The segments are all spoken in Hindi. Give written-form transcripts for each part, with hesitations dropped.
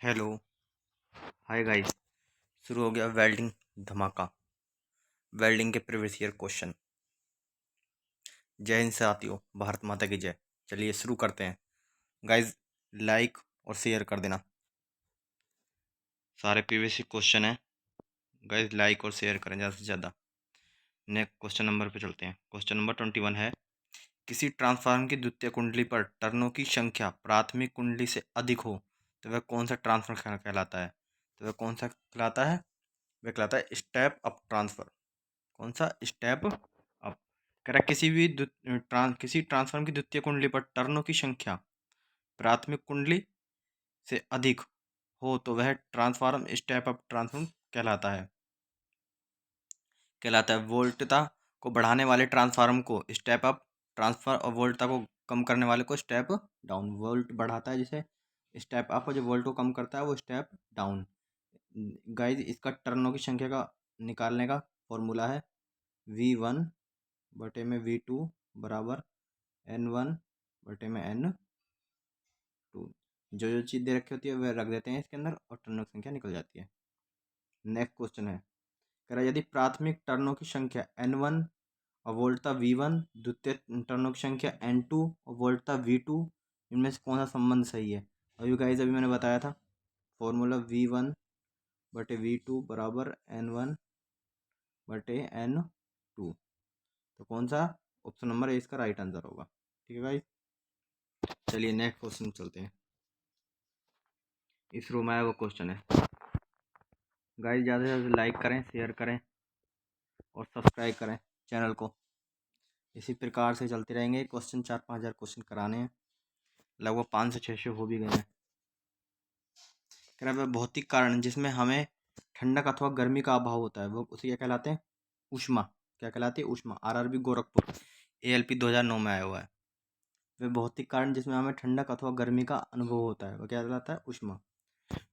हेलो। Hi guys. शुरू हो गया वेल्डिंग धमाका। वेल्डिंग के प्रीवियस ईयर क्वेश्चन। जय हिंद साथियों, भारत माता की जय। चलिए शुरू करते हैं गाइस। लाइक और शेयर कर देना। सारे प्रीवियस क्वेश्चन हैं गाइस, लाइक और शेयर करें ज़्यादा से ज़्यादा। नेक्स्ट क्वेश्चन नंबर पे चलते हैं। क्वेश्चन नंबर 21 है, किसी ट्रांसफार्मर की द्वितीय कुंडली पर टर्नों की संख्या प्राथमिक कुंडली से अधिक हो तो वह कौन सा ट्रांसफर कहलाता है? तो वह कौन सा कहलाता है? वह कहलाता है स्टेप अप ट्रांसफर। कौन सा? Step up. कह रहा है किसी ट्रांसफार्मर की द्वितीय कुंडली पर टर्नों की संख्या प्राथमिक कुंडली से अधिक हो तो वह ट्रांसफार्मर स्टेप अप ट्रांसफार्मर कहलाता है। वोल्टता को बढ़ाने वाले ट्रांसफार्मर को स्टेप अप ट्रांसफर और वोल्टता को कम करने वाले को स्टेप डाउन। वोल्ट बढ़ाता है जिसे स्टेप अप, और जो वोल्ट को कम करता है वो स्टेप डाउन। गाइज, इसका टर्नों की संख्या का निकालने का फॉर्मूला है V1 बटे में V2 बराबर N1 बटे में N2। जो जो चीज़ दे रखी होती है वह रख देते हैं इसके अंदर और टर्नों की संख्या निकल जाती है। नेक्स्ट क्वेश्चन है, कह रहा है यदि प्राथमिक टर्नों की संख्या N1 और वोल्टता V1, द्वितीय टर्नों की संख्या N2 और वोल्टता V2, इनमें से कौन सा संबंध सही है? अभी मैंने बताया था फॉर्मूला V1 बटे V2 बराबर N1 बटे N2। तो कौन सा ऑप्शन नंबर ए इसका राइट आंसर होगा। ठीक है भाई। चलिए नेक्स्ट क्वेश्चन चलते हैं। इस रो में आया वो क्वेश्चन है गाइस, ज़्यादा से ज़्यादा लाइक करें, शेयर करें और सब्सक्राइब करें चैनल को। इसी प्रकार से चलते रहेंगे क्वेश्चन। 4-5 हज़ार क्वेश्चन कराने हैं, लगभग 500-600 हो भी गए हैं। कह रहा है भौतिक कारण जिसमें हमें ठंडक अथवा गर्मी का अभाव होता है वो उसे क्या कहलाते हैं? ऊष्मा। क्या कहलाती है? ऊष्मा। RRB गोरखपुर ALP 2009 में आया हुआ है। वह भौतिक कारण जिसमें हमें ठंडक अथवा गर्मी का अनुभव होता है वह क्या कहलाता है? ऊष्मा।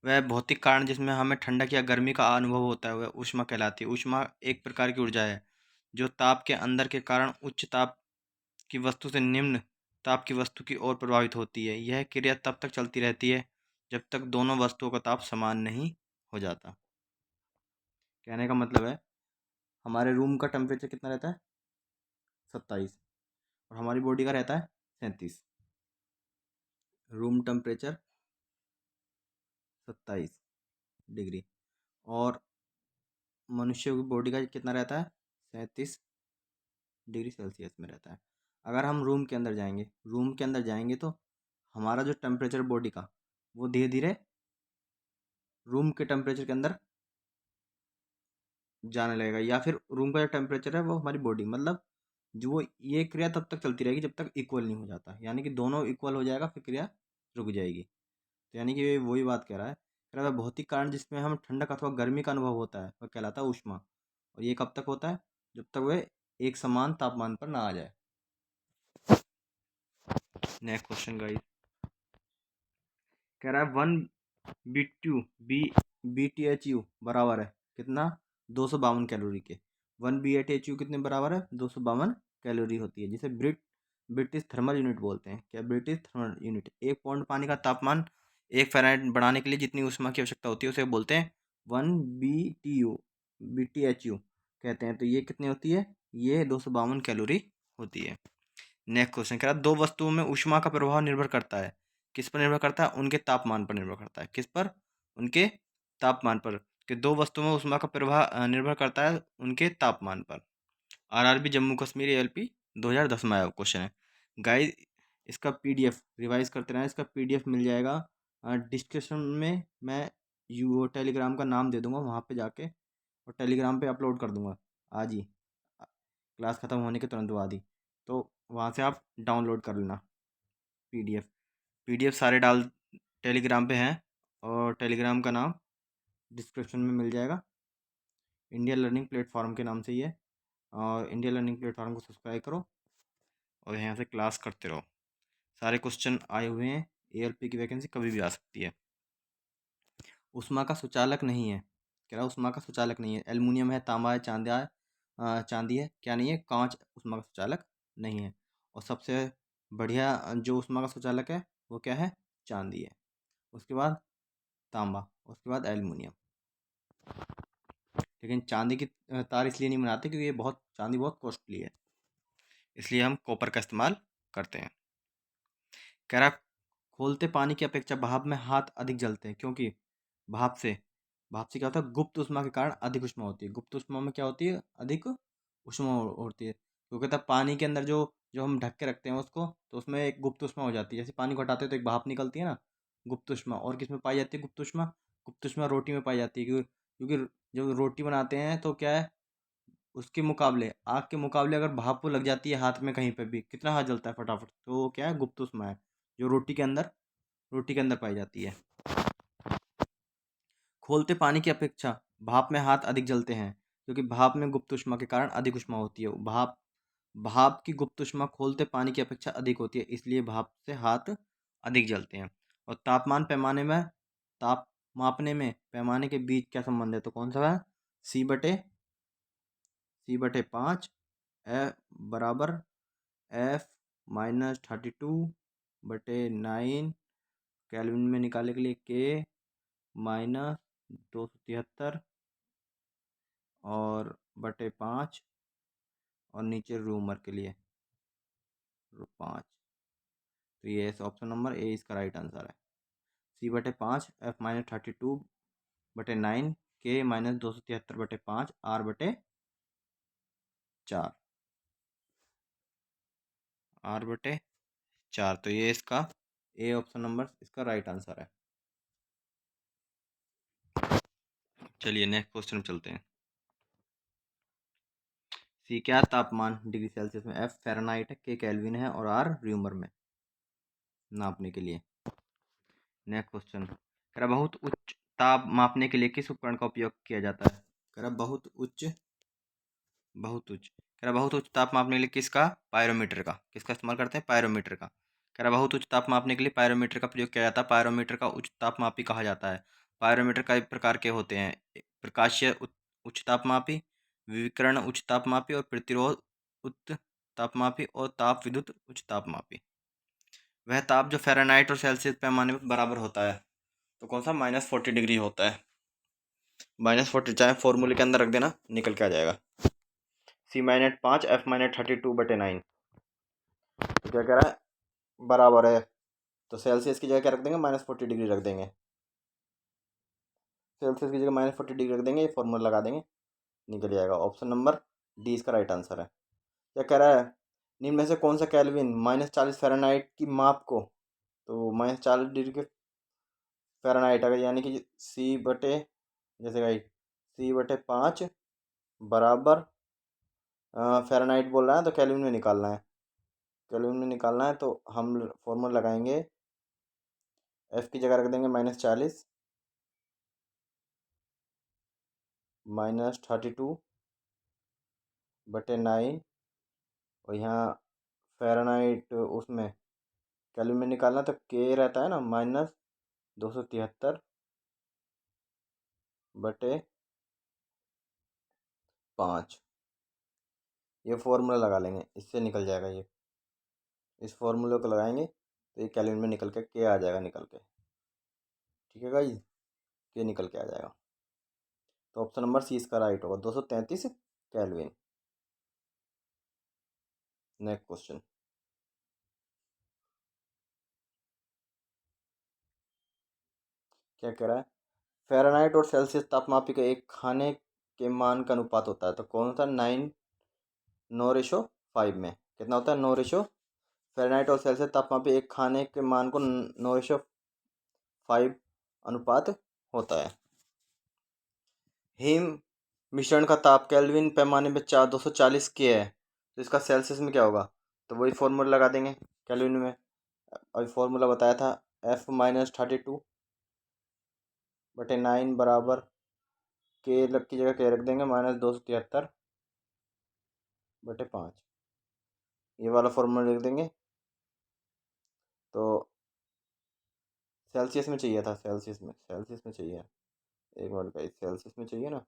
वह भौतिक कारण जिसमें हमें ठंडक या गर्मी का अनुभव होता है वह ऊष्मा कहलाती है। ऊष्मा एक प्रकार की ऊर्जा है जो ताप के अंदर के कारण उच्च ताप की वस्तु से निम्न ताप की वस्तु की ओर प्रभावित होती है। यह क्रिया तब तक चलती रहती है जब तक दोनों वस्तुओं का ताप समान नहीं हो जाता। कहने का मतलब है हमारे रूम का टेम्परेचर कितना रहता है? 27, और हमारी बॉडी का रहता है 37। रूम टेम्परेचर 27 डिग्री और मनुष्य की बॉडी का कितना रहता है? 37 डिग्री सेल्सियस में रहता है। अगर हम रूम के अंदर जाएंगे तो हमारा जो टेम्परेचर बॉडी का वो धीरे धीरे रूम के टेम्परेचर के अंदर जाने लगेगा, या फिर रूम का जो टेम्परेचर है वो हमारी बॉडी, मतलब जो वो ये क्रिया तब तक चलती रहेगी जब तक इक्वल नहीं हो जाता। यानी कि दोनों इक्वल हो जाएगा फिर क्रिया रुक जाएगी। तो यानी कि वही बात कह रहा है। कह रहा है भौतिक कारण जिसमें हम ठंडक अथवा गर्मी का अनुभव होता है वह कहलाता है ऊष्मा। और ये कब तक होता है? जब तक वह एक समान तापमान पर ना आ जाए। नेक्स्ट क्वेश्चन गाइस, कह रहा है 1 BTU बराबर है कितना? 252 कैलोरी के। 1 BTU कितने बराबर है? 252 कैलोरी होती है, जिसे ब्रिटिश थर्मल यूनिट बोलते हैं। क्या? British thermal unit. 1 पाउंड पानी का तापमान 1 फ़ारेनहाइट बढ़ाने के लिए जितनी ऊष्मा की आवश्यकता होती है उसे बोलते हैं 1 BTU कहते हैं। तो ये कितनी होती है? ये 252 कैलोरी होती है। नेक्स्ट क्वेश्चन कह रहा है दो वस्तुओं में ऊष्मा का प्रभाव निर्भर करता है। किस पर निर्भर करता है? उनके तापमान पर निर्भर करता है। किस पर? उनके तापमान पर। कि दो वस्तुओं में ऊष्मा का प्रभाव निर्भर करता है उनके तापमान पर। RRB जम्मू कश्मीर ALP 2010 में आया क्वेश्चन है। गाइस, इसका PDF रिवाइज करते रहें। इसका PDF मिल जाएगा डिस्क्रिप्शन में। मैं टेलीग्राम का नाम दे दूंगा, वहाँ पे जाके और टेलीग्राम पे अपलोड कर दूंगा आज ही, क्लास ख़त्म होने के तुरंत बाद ही। तो वहाँ से आप डाउनलोड कर लेना PDF सारे टेलीग्राम पे हैं, और टेलीग्राम का नाम डिस्क्रिप्शन में मिल जाएगा। इंडिया लर्निंग प्लेटफॉर्म के नाम से ही है, और इंडिया लर्निंग प्लेटफॉर्म को सब्सक्राइब करो और यहाँ से क्लास करते रहो। सारे क्वेश्चन आए हुए हैं। ALP की वैकेंसी कभी भी आ सकती है। ऊष्मा का सुचालक नहीं है। कह रहा ऊष्मा का सुचालक नहीं है। एल्युमिनियम है, तांबा है, चांदी है, क्या नहीं है? कांच ऊष्मा का सुचालक नहीं है। और सबसे बढ़िया जो ऊष्मा का सुचालक है वो क्या है? चांदी है। उसके बाद तांबा, उसके बाद एल्युमिनियम। लेकिन चांदी की तार इसलिए नहीं बनाते क्योंकि ये चांदी बहुत कॉस्टली है, इसलिए हम कॉपर का इस्तेमाल करते हैं। कह रहा खोलते पानी की अपेक्षा भाप में हाथ अधिक जलते हैं क्योंकि भाप से भाप से क्या होता है, गुप्त ऊष्मा के कारण अधिक ऊष्मा होती है। गुप्त ऊष्मा में क्या होती है, अधिक ऊष्मा होती है। क्योंकि तब पानी के अंदर जो जो हम ढक के रखते हैं उसको, तो उसमें एक गुप्त ऊष्मा हो जाती है। जैसे पानी को हटाते हैं तो एक भाप निकलती है ना, गुप्त ऊष्मा। और किस में पाई जाती है गुप्त ऊष्मा? गुप्त ऊष्मा रोटी में पाई जाती है, क्योंकि जब रोटी बनाते हैं तो क्या है, उसके मुकाबले, आग के मुकाबले अगर भाप को लग जाती है हाथ में कहीं पे भी, कितना हाथ जलता है फटाफट, तो वो क्या है, गुप्त ऊष्मा है, जो रोटी के अंदर पाई जाती है। खोलते पानी की अपेक्षा भाप में हाथ अधिक जलते हैं क्योंकि भाप में गुप्त ऊष्मा के कारण अधिक ऊष्मा होती है। भाप भाप की गुप्त ऊष्मा खोलते पानी की अपेक्षा अधिक होती है, इसलिए भाप से हाथ अधिक जलते हैं। और ताप मापने में पैमाने के बीच क्या संबंध है, तो कौन सा है? C/5 F बराबर F-32/9 केल्विन में निकालने के लिए K-273 और बटे 5, और नीचे रूमर के लिए 5। तो ये ऑप्शन नंबर ए इसका राइट आंसर है। C/5 F-32/9 K-273/5 R/4। तो ये इसका ए ऑप्शन नंबर इसका राइट आंसर है। चलिए नेक्स्ट क्वेश्चन चलते हैं। सी क्या तापमान डिग्री सेल्सियस में, एफ फ़ारेनहाइट है, के केल्विन है और आर र्यूमर में नापने के लिए। नेक्स्ट क्वेश्चन कह रहा बहुत उच्च ताप मापने के लिए किस उपकरण का उपयोग किया जाता है? कह रहा बहुत उच्च ताप मापने के लिए किसका? पायरोमीटर का। किसका इस्तेमाल करते हैं? पायरोमीटर का। कह रहा बहुत उच्च ताप मापने के लिए पायरोमीटर का प्रयोग किया जाता है। पायरोमीटर का उच्च तापमापी कहा जाता है। पायरोमीटर कई प्रकार के होते हैं, प्रकाशीय उच्च तापमापी, विकिरण उच्च तापमापी और प्रतिरोध उच्च तापमापी और ताप विद्युत उच्च तापमापी। वह ताप जो फ़ारेनहाइट और सेल्सियस पैमाने पर बराबर होता है, तो कौन सा? -40 डिग्री होता है। -40 चाहे फॉर्मूले के अंदर रख देना, निकल के आ जाएगा। C-5 F-32/9। तो क्या कह रहा है? बराबर है, तो सेल्सियस की जगह क्या रख देंगे? -40 डिग्री रख देंगे। सेल्सियस की जगह -40 डिग्री रख देंगे, ये फॉर्मूला लगा देंगे, निकल जाएगा। ऑप्शन नंबर डी इसका राइट आंसर है। क्या कह रहा है? निम्न में से कौन सा केल्विन -40 फ़ारेनहाइट की माप को, तो -40 डिग्री के फ़ारेनहाइट अगर, यानी कि जैसे भाई C/5 बराबर फ़ारेनहाइट बोल रहा है तो केल्विन में निकालना है। केल्विन में निकालना है तो हम फॉर्मूला लगाएंगे, एफ की जगह रख देंगे -40 -32/9, और यहाँ फ़ारेनहाइट उसमें केल्विन में निकालना तो के रहता है ना -273/5। ये फॉर्मूला लगा लेंगे, इससे निकल जाएगा ये। इस फॉर्मूले को लगाएंगे तो ये केल्विन में निकल के आ जाएगा निकल के। ठीक है गाइस, के निकल के आ जाएगा। तो ऑप्शन नंबर सी इसका राइट होगा, 233 केल्विन। नेक्स्ट क्वेश्चन क्या कह रहा है? फ़ारेनहाइट और सेल्सियस तापमापी का एक खाने के मान का अनुपात होता है, तो कौन सा? 9:5 में कितना होता है? 9:। फ़ारेनहाइट और सेल्सियस तापमापी एक खाने के मान को 9:5 अनुपात होता है। हिम मिश्रण का ताप केल्विन पैमाने पे 240 के है, तो इसका सेल्सियस में क्या होगा? तो वही फॉर्मूला लगा देंगे केल्विन में। अभी फॉर्मूला बताया था, F-32/9 बराबर के लग की जगह के रख देंगे -273/5। ये वाला फॉर्मूला लिख देंगे। तो सेल्सियस में चाहिए था, सेल्सियस में चाहिए। एक मिनट का, सेल्सियस में चाहिए ना,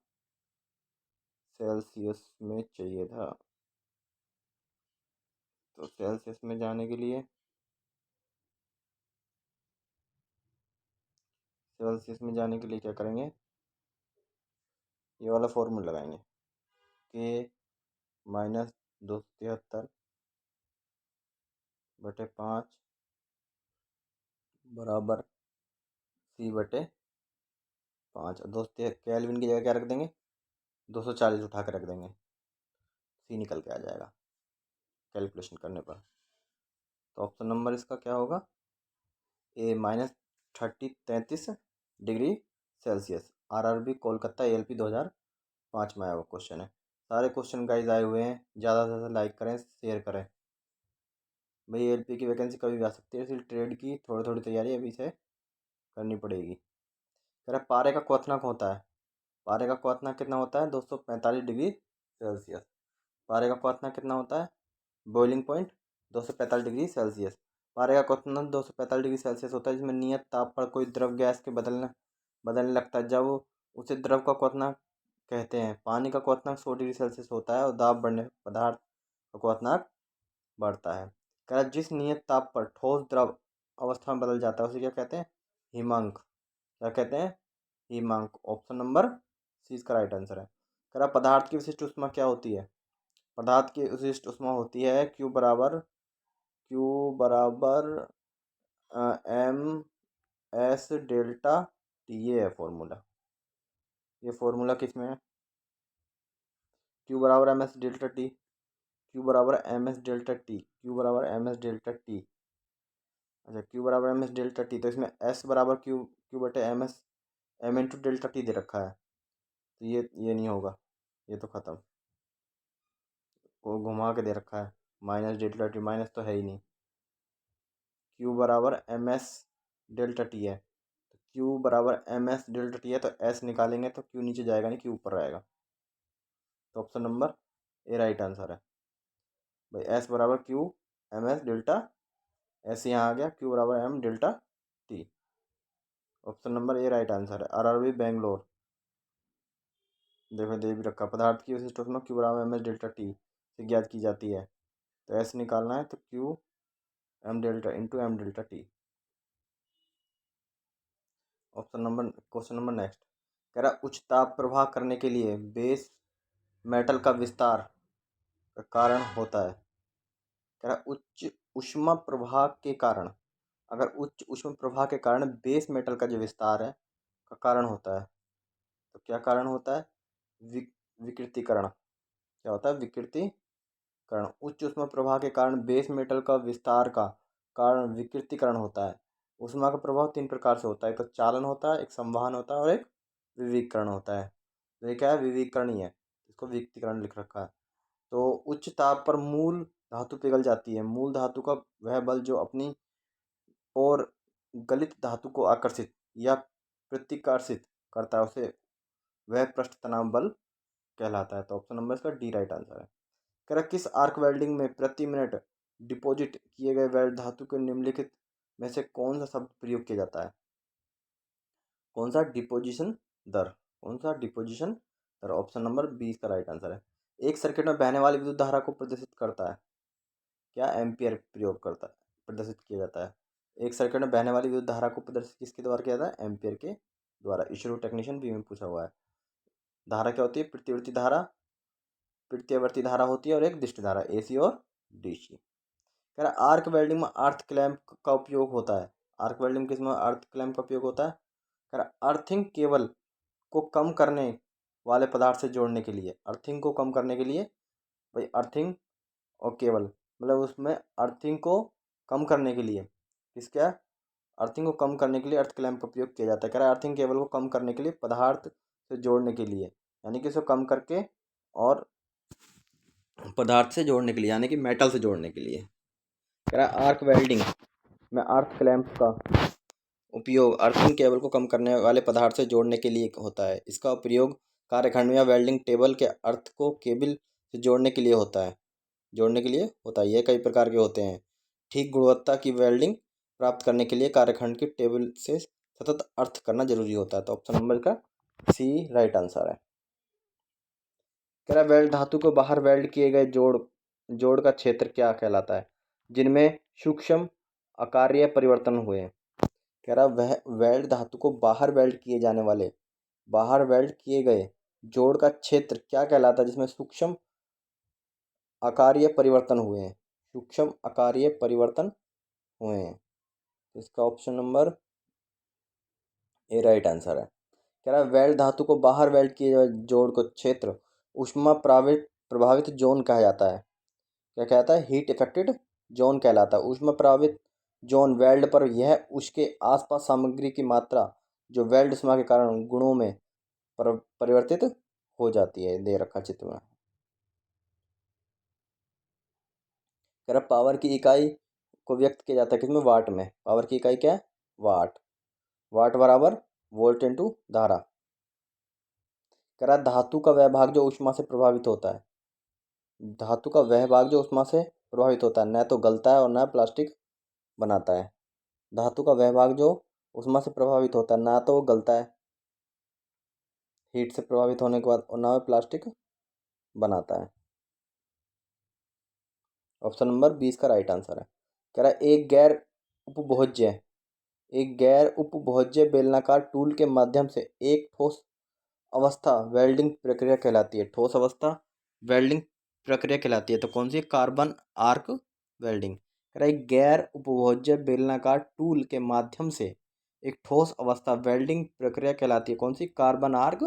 सेल्सियस में चाहिए था। तो सेल्सियस में जाने के लिए सेल्सियस में जाने के लिए क्या करेंगे, ये वाला फॉर्मूला लगाएंगे के -273/5 बराबर C/5। दोस्त केल्विन की जगह क्या रख देंगे, 240 उठा के रख देंगे, C निकल के आ जाएगा कैलकुलेशन करने पर। तो ऑप्शन नंबर इसका क्या होगा, ए -33 degree Celsius. RRB Kolkata ALP 2005 में आया हुआ क्वेश्चन है। सारे क्वेश्चन गाइज आए हुए हैं, ज़्यादा से ज़्यादा लाइक करें, शेयर करें। भाई ALP की वैकेंसी कभी भी आ सकती है, इसलिए ट्रेड की थोड़ी थोड़ी तैयारी अभी से करनी पड़ेगी। कह रहा पारे का क्वथनांक होता है, पारे का क्वथनांक कितना होता है, 245 डिग्री सेल्सियस। पारे का क्वथनांक कितना होता है, बॉइलिंग पॉइंट 245 डिग्री सेल्सियस। पारे का क्वथनांक 245 डिग्री सेल्सियस होता है, जिसमें नियत ताप पर कोई द्रव गैस के बदलने लगता है, जब उसे द्रव का क्वथनांक कहते हैं। पानी का क्वथनांक 100 डिग्री सेल्सियस होता है और दाब बढ़ने पर पदार्थ का क्वथनांक बढ़ता है। कह रहा जिस नियत ताप पर ठोस द्रव अवस्था में बदल जाता है उसे क्या कहते हैं, हिमांक। क्या कहते हैं, हिमांक। ऑप्शन नंबर सी इसका राइट आंसर है। कह रहा पदार्थ की विशिष्ट ऊष्मा क्या होती है, पदार्थ की विशिष्ट ऊष्मा होती है क्यू बराबर MS∆T। ये है फॉर्मूला, ये फॉर्मूला किस में है, Q = MS∆T, Q = MS∆T, Q = MS∆T। अच्छा, Q = MS∆T, तो इसमें S बराबर Q/MS M × ∆T दे रखा है, तो ये नहीं होगा, ये तो ख़त्म। को घुमा के दे रखा है, -∆T, माइनस तो है ही नहीं। Q = MS∆T है, तो Q = MS∆T है, तो S निकालेंगे तो Q नीचे जाएगा नहीं, Q ऊपर रहेगा। तो option number A right answer है भाई। S = Q MS∆S यहाँ आ गया, Q = M∆T। Option number A right answer है। RRB बेंगलोर, देखो दे भी रखा, पदार्थ की विशिष्ट ऊष्मा Q = MS∆T से ज्ञात की जाती है, तो S निकालना है तो Q M∆T। Question number next. कह रहा उच्च ताप प्रवाह करने के लिए बेस मेटल का विस्तार का कारण होता है। कह रहा उच्च ऊष्मा प्रवाह के कारण, अगर उच्च ऊष्मा प्रवाह के कारण बेस मेटल का जो विस्तार है का कारण होता है, तो क्या कारण होता है, विकृतीकरण। क्या होता है, विकृतीकरण। उच्च ऊष्मा प्रवाह के कारण बेस मेटल का विस्तार का कारण विकृतीकरण होता है। ऊष्मा का प्रभाव 3 प्रकार से होता है, एक चालन होता है, एक संवहन होता है और एक विविकरण होता है। तो ये क्या है, विविकरण ही है, इसको विकृतीकरण लिख रखा है। तो उच्च ताप पर मूल धातु पिघल जाती है। मूल धातु का वह बल जो अपनी और गलित धातु को आकर्षित या प्रतिकर्षित करता है, उसे वह पृष्ठ तनाव बल कहलाता है। तो ऑप्शन नंबर इसका डी राइट आंसर है। कह रहा किस आर्क वेल्डिंग में प्रति मिनट डिपॉजिट किए गए वेल्ड धातु के निम्नलिखित में से कौन सा शब्द प्रयोग किया जाता है, कौन सा डिपोजिशन दर, कौन सा डिपोजिशन दर। ऑप्शन नंबर बी इसका राइट आंसर है। एक सर्किट में बहने वाली विद्युत धारा को प्रदर्शित करता है, क्या एम्पियर प्रयोग करता है, प्रदर्शित किया जाता है। एक सर्किट में बहने वाली विद्युत धारा को प्रदर्शित किसके द्वारा किया जाता है, एम्पियर के द्वारा। ईश्वरू टेक्नीशियन बी में पूछा हुआ है। धारा क्या होती है, प्रत्यावर्ती धारा, प्रत्यावर्ती धारा होती है, और एक दिष्ट धारा, AC और DC। कह रहा आर्क वेल्डिंग में अर्थ क्लैंप का उपयोग होता है। आर्क वेल्डिंग किस में अर्थ क्लैंप का उपयोग होता है। कह रहा अर्थिंग केबल को कम करने वाले पदार्थ से जोड़ने के लिए, अर्थिंग को कम करने के लिए भाई, अर्थिंग और केबल मतलब उसमें अर्थिंग को कम करने के लिए किसका, अर्थिंग को कम करने के लिए अर्थ क्लैंप का उपयोग किया जाता है। कह रहा है अर्थिंग केबल को कम करने के लिए पदार्थ से जोड़ने के लिए, यानी कि इसको कम करके और पदार्थ से जोड़ने के लिए, यानी कि मेटल से जोड़ने के लिए। कह रहा है आर्क वेल्डिंग में अर्थ क्लैंप का उपयोग अर्थिंग केबल को कम करने वाले पदार्थ से जोड़ने के लिए होता है। इसका प्रयोग कार्यखंड या वेल्डिंग टेबल के अर्थ को केबल से जोड़ने के लिए होता है, ये कई प्रकार के होते हैं। ठीक गुणवत्ता की वेल्डिंग प्राप्त करने के लिए कार्यखंड के टेबल से सतत अर्थ करना जरूरी होता है। तो ऑप्शन नंबर का सी राइट आंसर है। कह रहा वेल्ड धातु को बाहर वेल्ड किए गए जोड़ का क्षेत्र क्या कहलाता है, जिनमें सूक्ष्म आकारीय परिवर्तन हुए। कह रहा वह वेल्ड धातु को बाहर वेल्ड किए गए जोड़ का क्षेत्र क्या कहलाता है जिसमें सूक्ष्म आकारीय परिवर्तन हुए हैं। सूक्ष्म आकारीय परिवर्तन हुए हैं। इसका option number A right answer है। कह रहा है वेल्ड धातु को बाहर वेल्ड किए गए जोड़ को क्षेत्र ऊष्मा प्रभावित जोन कहा जाता है। क्या कहता है? हीट इफेक्टेड जोन कहलाता है। ऊष्मा प्रभावित जोन वेल्ड पर यह उसके आसपास सामग्री की मात्रा जो वेल्ड ऊष्मा के कारण गुणों में परिवर्तित हो जाती है। दे रखा चित्र में। कह रहा पावर की इकाई को व्यक्त किया जाता है किसमें? वाट में। पावर की इकाई क्या है? वाट। वाट बराबर वोल्ट इंटू धारा। कह रहा धातु का वह भाग जो ऊष्मा से प्रभावित होता है। धातु का वह भाग जो ऊष्मा से प्रभावित होता है न तो गलता है और न प्लास्टिक बनाता है। धातु का वह भाग जो ऊष्मा से प्रभावित होता है ना तो वो गलता है हीट से प्रभावित होने के बाद और ना वो प्लास्टिक बनाता है। ऑप्शन नंबर 20 का राइट आंसर है। कह रहा है एक गैर उपभोज्य बेलनाकार टूल के माध्यम से एक ठोस अवस्था वेल्डिंग प्रक्रिया कहलाती है। ठोस अवस्था वेल्डिंग प्रक्रिया कहलाती है। तो कौन सी? Carbon arc welding. कह रहा है एक गैर उपभोज्य बेलनाकार टूल के माध्यम से एक ठोस अवस्था वेल्डिंग प्रक्रिया कहलाती है। कौन सी? Carbon arc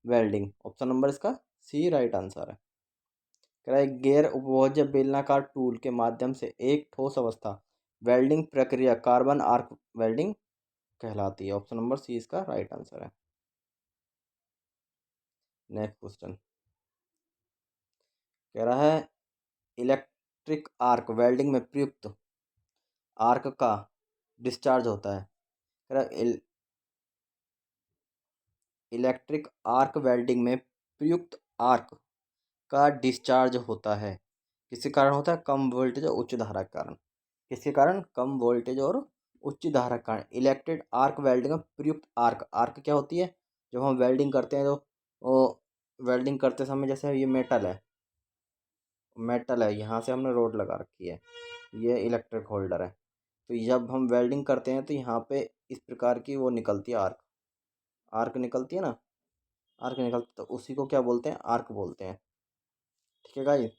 welding. Option number इसका सी राइट आंसर है। कह रहा है गैर उपभोज्य बेलनाकार टूल के माध्यम से एक ठोस अवस्था वेल्डिंग प्रक्रिया कार्बन आर्क वेल्डिंग कहलाती है। ऑप्शन नंबर सी इसका राइट आंसर है। नेक्स्ट क्वेश्चन कह रहा है इलेक्ट्रिक आर्क वेल्डिंग में प्रयुक्त आर्क का डिस्चार्ज होता है। कह रहा है इलेक्ट्रिक आर्क वेल्डिंग में प्रयुक्त आर्क का डिस्चार्ज होता है किसके कारण होता है? कम वोल्टेज और उच्च धारा के कारण। किसके कारण? कम वोल्टेज और उच्च धारा के कारण। इलेक्ट्रिक आर्क वेल्डिंग में प्रयुक्त आर्क। आर्क क्या होती है? जब हम वेल्डिंग करते हैं तो वेल्डिंग करते समय जैसे ये मेटल है यहाँ से हमने रोड लगा रखी है। ये इलेक्ट्रिक होल्डर है। तो जब हम वेल्डिंग करते हैं तो यहाँ पे इस प्रकार की वो निकलती है आर्क। आर्क निकलती है ना। आर्क निकलती तो उसी को क्या बोलते हैं? आर्क बोलते हैं। ठीक है गाइस।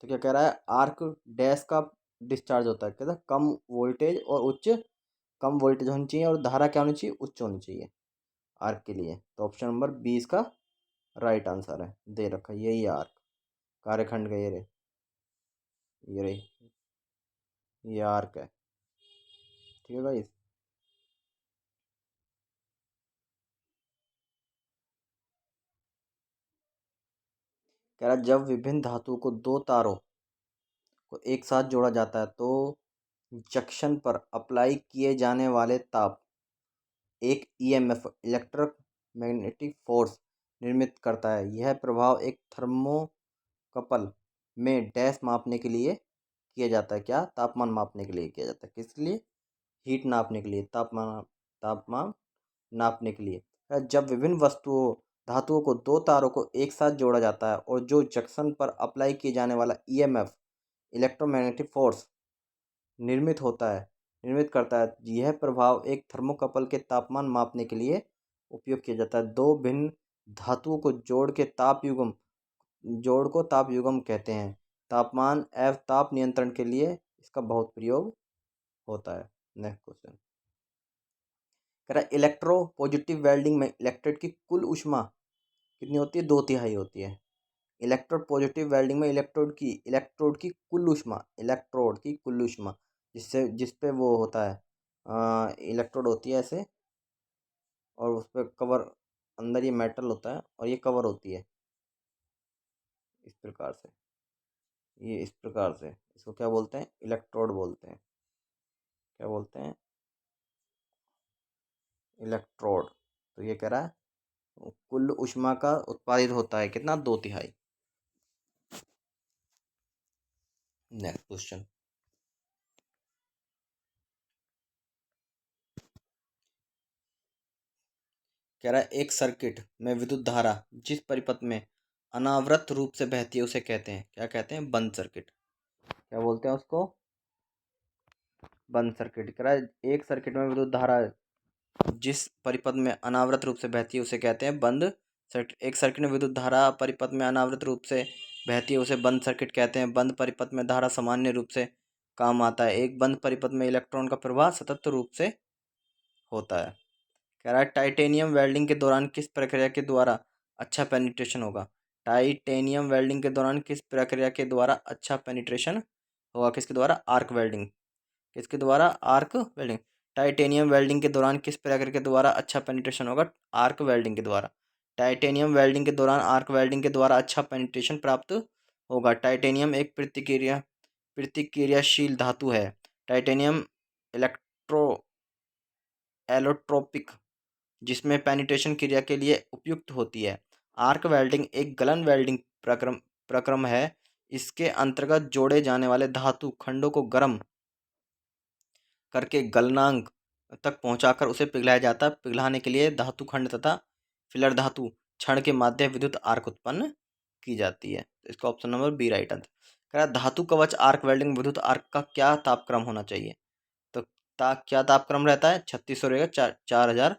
तो क्या कह रहा है? आर्क डैश का डिस्चार्ज होता है। कहता है कम वोल्टेज और उच्च। कम वोल्टेज होनी चाहिए और धारा क्या होनी चाहिए? उच्च होनी चाहिए आर्क के लिए। तो ऑप्शन नंबर 20 का राइट आंसर है। दे रखा है यही आर्क कार्यखंड का ये रही ये आर्क है। ठीक है गाइस। कह रहा है जब विभिन्न धातुओं को दो तारों को एक साथ जोड़ा जाता है तो जंक्शन पर अप्लाई किए जाने वाले ताप एक ईएमएफ इलेक्ट्रोमैग्नेटिक फोर्स निर्मित करता है। यह प्रभाव एक थर्मोकपल में डैश मापने के लिए किया जाता है। क्या? तापमान मापने के लिए किया जाता है। किस लिए? हीट नापने के लिए। तापमान नापने के लिए। जब विभिन्न धातुओं को दो तारों को एक साथ जोड़ा जाता है और जो जंक्शन पर अप्लाई किए जाने वाला ईएमएफ इलेक्ट्रोमैग्नेटिक फोर्स निर्मित करता है। यह प्रभाव एक थर्मोकपल के तापमान मापने के लिए उपयोग किया जाता है। दो भिन्न धातुओं को जोड़ को ताप युग्म कहते हैं। तापमान एवं ताप नियंत्रण के लिए इसका बहुत प्रयोग होता है। नेक्स्ट क्वेश्चन कह रहा है इलेक्ट्रो पॉजिटिव वेल्डिंग में इलेक्ट्रोड की कुल ऊष्मा कितनी होती है? 2/3 होती है। इलेक्ट्रोड पॉजिटिव वेल्डिंग में इलेक्ट्रोड की कुल ऊष्मा जिस पे वो होता है इलेक्ट्रोड होती है ऐसे और उस पर कवर अंदर ये मेटल होता है और ये कवर होती है इस प्रकार से। ये इस प्रकार से इसको क्या बोलते हैं? इलेक्ट्रोड बोलते हैं। क्या बोलते हैं? इलेक्ट्रोड। तो ये कह रहा है कुल ऊष्मा का उत्पादित होता है कितना? 2/3। नेक्स्ट क्वेश्चन कह रहा है एक सर्किट में विद्युत धारा जिस परिपथ में अनावृत रूप से बहती है उसे कहते हैं। क्या कहते हैं? बंद सर्किट। क्या बोलते हैं उसको? बंद सर्किट। कह रहा है एक सर्किट में विद्युत धारा जिस परिपथ में अनावृत रूप से बहती है उसे कहते हैं बंद सर्किट। एक सर्किट में विद्युत धारा परिपथ में अनावृत रूप से बहती है उसे बंद सर्किट कहते हैं। बंद परिपथ में धारा सामान्य रूप से काम आता है। एक बंद परिपथ में इलेक्ट्रॉन का प्रवाह सतत रूप से होता है। कह रहा है टाइटेनियम वेल्डिंग के दौरान किस प्रक्रिया के द्वारा अच्छा पेनिट्रेशन होगा। टाइटेनियम वेल्डिंग के दौरान किस प्रक्रिया के द्वारा अच्छा पेनिट्रेशन होगा। किसके द्वारा? Arc welding. किसके द्वारा? Arc welding. टाइटेनियम वेल्डिंग के दौरान किस प्रक्रिया के द्वारा अच्छा पेनिट्रेशन होगा। आर्क वेल्डिंग के द्वारा। टाइटेनियम वेल्डिंग के दौरान आर्क वेल्डिंग के द्वारा अच्छा पेनिट्रेशन प्राप्त होगा। टाइटेनियम एक प्रतिक्रियाशील धातु है। टाइटेनियम इलेक्ट्रो एलोट्रोपिक जिसमें पेनिट्रेशन क्रिया के लिए उपयुक्त होती है। आर्क वेल्डिंग एक गलन वेल्डिंग प्रक्रम है। इसके अंतर्गत जोड़े जाने वाले धातु खंडों को गर्म करके गलनांक तक पहुंचाकर उसे पिघलाया जाता है। पिघलाने के लिए धातु खंड तथा फिलर धातु क्षण के माध्यम विद्युत आर्क उत्पन्न की जाती है। तो इसका option number B right answer. कह रहा है धातु कवच आर्क वेल्डिंग विद्युत आर्क का क्या तापक्रम होना चाहिए। तो क्या तापक्रम रहता है? 3600 रहेगा, 4000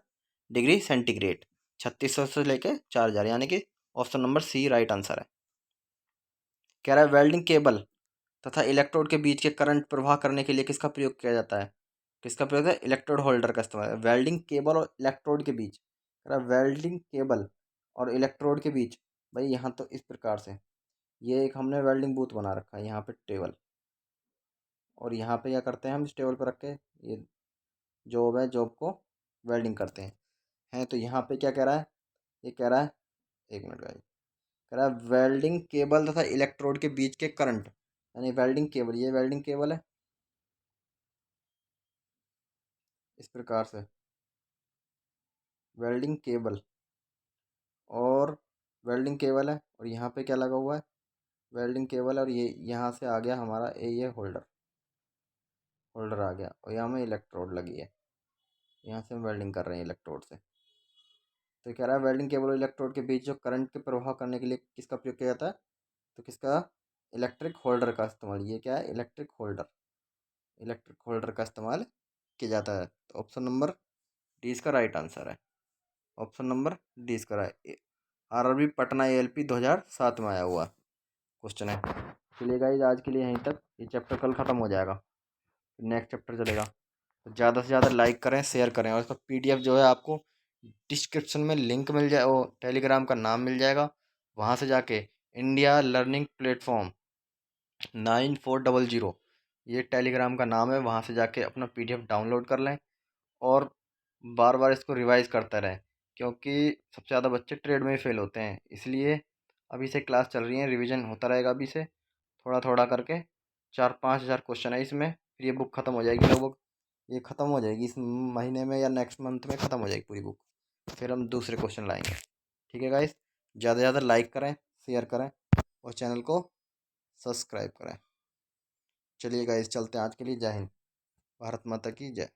डिग्री सेंटीग्रेड। 3600 से लेके 4000, यानी कि option number C right answer है। कह रहा है वेल्डिंग केबल तथा इलेक्ट्रोड के बीच के करंट प्रवाह करने के लिए किसका प्रयोग किया जाता है। किसका प्रयोग है? इलेक्ट्रोड होल्डर का इस्तेमाल। वेल्डिंग केबल और इलेक्ट्रोड के बीच, कह रहा है वेल्डिंग केबल और इलेक्ट्रोड के बीच। भाई यहाँ तो इस प्रकार से ये एक हमने वेल्डिंग बूथ बना रखा है यहाँ पे टेबल, और यहाँ पे क्या करते हैं हम इस टेबल पर रख के ये जॉब है, जॉब को वेल्डिंग करते हैं। तो यहाँ पे क्या कह रहा है? ये कह रहा है, एक मिनट भाई, कह रहा है वेल्डिंग केबल तथा इलेक्ट्रोड के बीच के करंट, यानी वेल्डिंग केबल, ये वेल्डिंग केबल है इस प्रकार से वेल्डिंग केबल, और वेल्डिंग केबल है, और यहाँ पे क्या लगा हुआ है? वेल्डिंग केबल, और ये यहाँ से आ गया हमारा ये होल्डर, होल्डर आ गया, और यहाँ में इलेक्ट्रोड लगी है। यहाँ से हम वेल्डिंग कर रहे हैं इलेक्ट्रोड से। तो कह रहा है वेल्डिंग केबल और इलेक्ट्रोड के बीच जो करंट के प्रवाह करने के लिए किसका प्रयोग किया जाता है। तो किसका? इलेक्ट्रिक होल्डर का इस्तेमाल। ये क्या है? Electric holder. इलेक्ट्रिक होल्डर का इस्तेमाल किया जाता है। तो ऑप्शन नंबर डी इसका राइट आंसर है। ऑप्शन नंबर डी इसका राइट। आरआरबी पटना एएलपी 2007 में आया हुआ क्वेश्चन है। चलिए गाइस आज के लिए यहीं तक। ये चैप्टर कल ख़त्म हो जाएगा, नेक्स्ट चैप्टर चलेगा। तो ज़्यादा से ज़्यादा लाइक करें, शेयर करें, और इसका पीडीएफ जो है आपको डिस्क्रिप्शन में लिंक मिल जाए, वो टेलीग्राम का नाम मिल जाएगा, वहाँ से जाके इंडिया लर्निंग प्लेटफॉर्म 9400 ये टेलीग्राम का नाम है, वहाँ से जाके अपना पीडीएफ डाउनलोड कर लें और बार बार इसको रिवाइज करते रहें, क्योंकि सबसे ज़्यादा बच्चे ट्रेड में ही फेल होते हैं। इसलिए अभी से क्लास चल रही है, रिवीजन होता रहेगा अभी से थोड़ा थोड़ा करके। 4-5 हज़ार क्वेश्चन है इसमें। फिर ये बुक ख़त्म हो जाएगी लगभग, ये ख़त्म हो जाएगी इस महीने में या नेक्स्ट मंथ में ख़त्म हो जाएगी पूरी बुक। फिर हम दूसरे क्वेश्चन लाएंगे। ठीक है गाइस, ज़्यादा से ज़्यादा लाइक करें, शेयर करें और चैनल को सब्सक्राइब करें। चलिए गाइस चलते हैं, आज के लिए जय हिंद, भारत माता की जय।